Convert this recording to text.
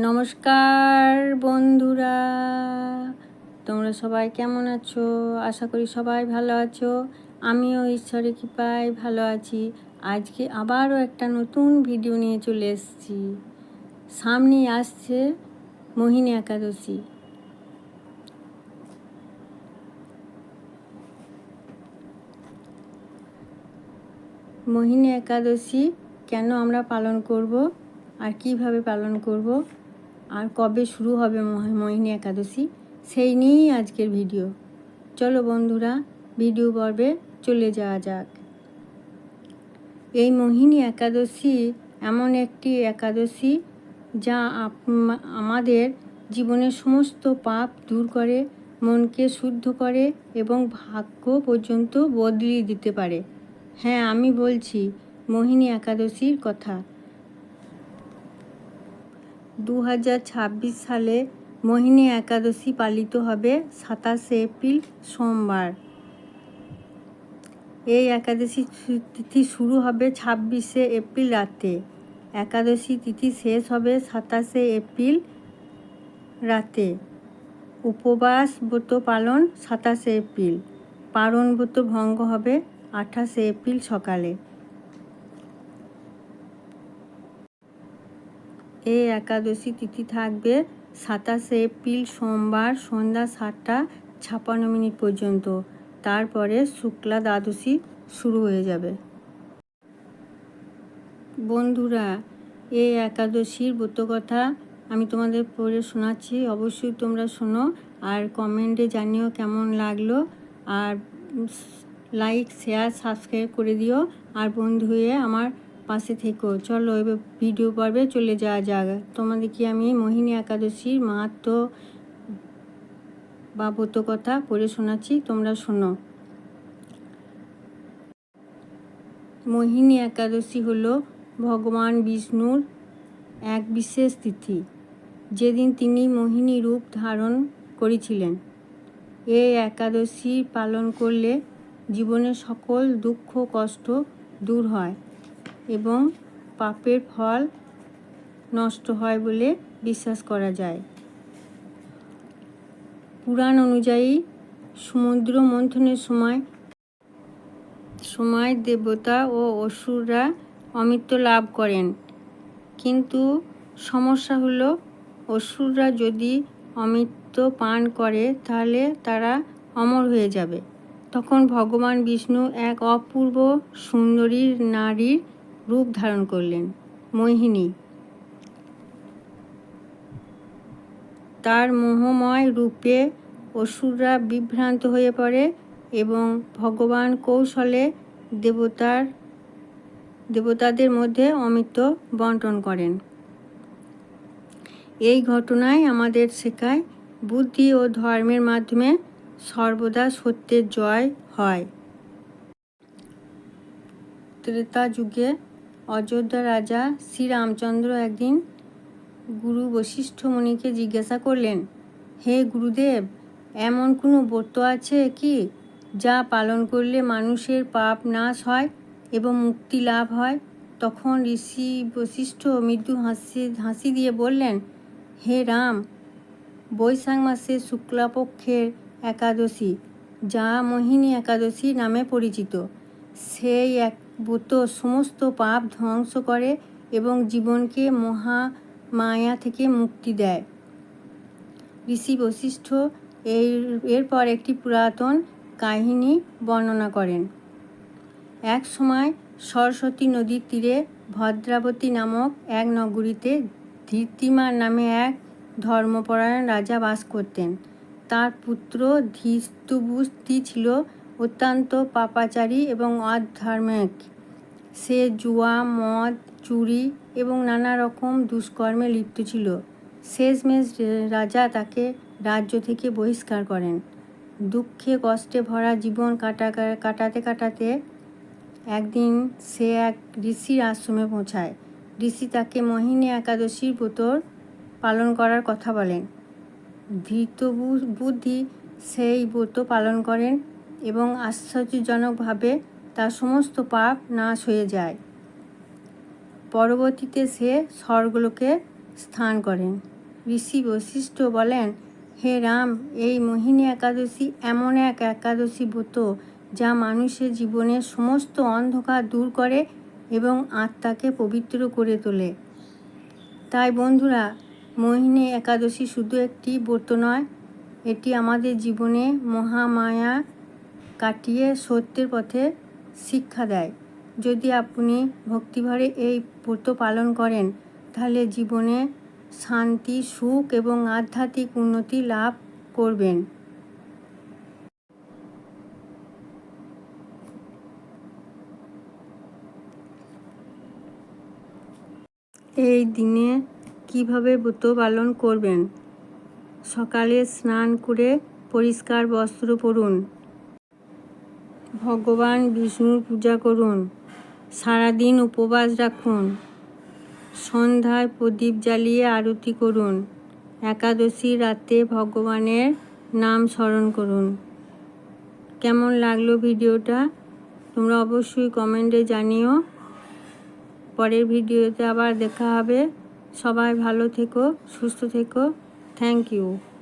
নমস্কার বন্ধুরা, তোমরা সবাই কেমন আছো? আশা করি সবাই ভালো আছো। আমিও ঈশ্বরের কৃপায় ভালো আছি। আজকে আবারও একটা নতুন ভিডিও নিয়ে চলে এসেছি। সামনে আসছে মোহিনী একাদশী। মোহিনী একাদশী কেন আমরা পালন করব আর কিভাবে পালন করব আর কবে শুরু হবে মোহিনী একাদশী, সেই নিয়েই আজকের ভিডিও। চলো বন্ধুরা, ভিডিও পর্বে চলে যাওয়া যাক। এই মোহিনী একাদশী এমন একটি একাদশী যা আমাদের জীবনের সমস্ত পাপ দূর করে, মনকে শুদ্ধ করে এবং ভাগ্য পর্যন্ত বদলিয়ে দিতে পারে। হ্যাঁ, আমি বলছি মোহিনী একাদশীর কথা। 2026 সালে মোহিনী একাদশী পালিত হবে 27শে এপ্রিল সোমবার। এই একাদশী তিথি শুরু হবে 26শে এপ্রিল রাতে। একাদশী তিথি শেষ হবে 27শে এপ্রিল রাতে। উপবাস ব্রত পালন 27শে এপ্রিল। পারণ ব্রত ভঙ্গ হবে 28শে এপ্রিল সকালে। এই একাদশী তিথি থাকবে 27শে এপ্রিল সোমবার সন্ধ্যা 7:56 পর্যন্ত। তারপরে শুক্লা দ্বাদশী শুরু হয়ে যাবে। বন্ধুরা, এই একাদশীর ব্রতকথা আমি তোমাদের পড়ে শোনাচ্ছি, অবশ্যই তোমরা শোনো আর কমেন্টে জানিও কেমন লাগলো। আর লাইক, শেয়ার, সাবস্ক্রাইব করে দিও আর বন্ধু হয়ে আমার পাশে থেকো। চলো এবার ভিডিও পর্বে চলে যাওয়া যাক। তোমাদেরকে আমি মোহিনী একাদশীর মাহাত্ম্য বা ব্রতকথা পড়ে শোনাচ্ছি, তোমরা শোনো। মোহিনী একাদশী হলো ভগবান বিষ্ণুর এক বিশেষ তিথি, যেদিন তিনি মোহিনী রূপ ধারণ করেছিলেন। এই একাদশী পালন করলে জীবনের সকল দুঃখ কষ্ট দূর হয় এবং পাপের ফল নষ্ট হয় বলে বিশ্বাস করা যায়। পুরাণ অনুযায়ী সমুদ্র মন্থনের সময় দেবতা ও অসুররা অমৃত লাভ করেন, কিন্তু সমস্যা হলো অসুররা যদি অমৃত পান করে তাহলে তারা অমর হয়ে যাবে। তখন ভগবান বিষ্ণু এক অপূর্ব সুন্দরী নারীর রূপ ধারণ করলেন, মোহিনী। তার মোহময় রূপে অসুররা বিভ্রান্ত হয়ে পড়ে এবং ভগবান কৌশলে দেবতাদের মধ্যে অমৃত বন্টন করেন। এই ঘটনায় আমাদের শেখায়, বুদ্ধি ও ধর্মের মাধ্যমে সর্বদা সত্যের জয় হয়। ত্রেতা যুগে অযোধ্যা রাজা শ্রীরামচন্দ্র একদিন গুরু বশিষ্ঠ মুনিকে জিজ্ঞাসা করলেন, হে গুরুদেব, এমন কোনো ব্রত আছে কি যা পালন করলে মানুষের পাপ নাশ হয় এবং মুক্তি লাভ হয়? তখন ঋষি বশিষ্ঠ মৃদু হাসি দিয়ে বললেন, হে রাম, বৈশাখ মাসের শুক্লাপক্ষের একাদশী, যা মোহিনী একাদশী নামে পরিচিত, সেই এক ব্রত সমস্ত পাপ ধ্বংস করে এবং জীবনকে মহামায়া থেকে মুক্তি দেয়। ঋষি বশিষ্ঠ এরপর একটি পুরাতন কাহিনী বর্ণনা করেন। এক সময় সরস্বতী নদীর তীরে ভদ্রাবতী নামক এক নগরীতে ধৃতিমান নামে এক ধর্মপরায়ণ রাজা বাস করতেন। তার পুত্র ধৃতবুষ্টি ছিল অত্যন্ত পাপাচারী এবং অধার্মিক। সে জুয়া, মদ, চুরি এবং নানা রকম দুষ্কর্মে লিপ্ত ছিল। শেষমেশ রাজা তাকে রাজ্য থেকে বহিষ্কার করেন। দুঃখে কষ্টে ভরা জীবন কাটাতে কাটাতে একদিন সে এক ঋষির আশ্রমে পৌঁছায়। ঋষি তাকে মোহিনী একাদশীর ব্রত পালন করার কথা বলেন। ধৃতবুদ্ধি সেই ব্রত পালন করেন এবং আশ্চর্যজনকভাবে তার সমস্ত পাপ নাশ হয়ে যায়। পরবর্তীতে সে স্বর্গলোকে স্নান করেন। ঋষি বশিষ্ঠ বলেন, হে রাম, এই মোহিনী একাদশী এমন এক একাদশী ব্রত যা মানুষের জীবনের সমস্ত অন্ধকার দূর করে এবং আত্মাকে পবিত্র করে তোলে। তাই বন্ধুরা, মোহিনী একাদশী শুধু একটি ব্রত নয়, এটি আমাদের জীবনে মহামায়া কাটিয়ে সত্যের পথে শিক্ষা দেয়। যদি আপনি ভক্তিভরে এই ব্রত পালন করেন, তাহলে জীবনে শান্তি, সুখ এবং আধ্যাত্মিক উন্নতি লাভ করবেন। এই দিনে কিভাবে ব্রত পালন করবেন? সকালে স্নান করে পরিষ্কার বস্ত্র পরুন। ভগবান বিষ্ণুর পূজা করুন। সারাদিন উপবাস রাখুন। সন্ধ্যায় প্রদীপ জ্বালিয়ে আরতি করুন। একাদশীর রাতে ভগবানের নাম স্মরণ করুন। কেমন লাগলো ভিডিওটা? তোমরা অবশ্যই কমেন্টে জানিও। পরের ভিডিওতে আবার দেখা হবে। সবাই ভালো থেকো, সুস্থ থেকো। Thank you.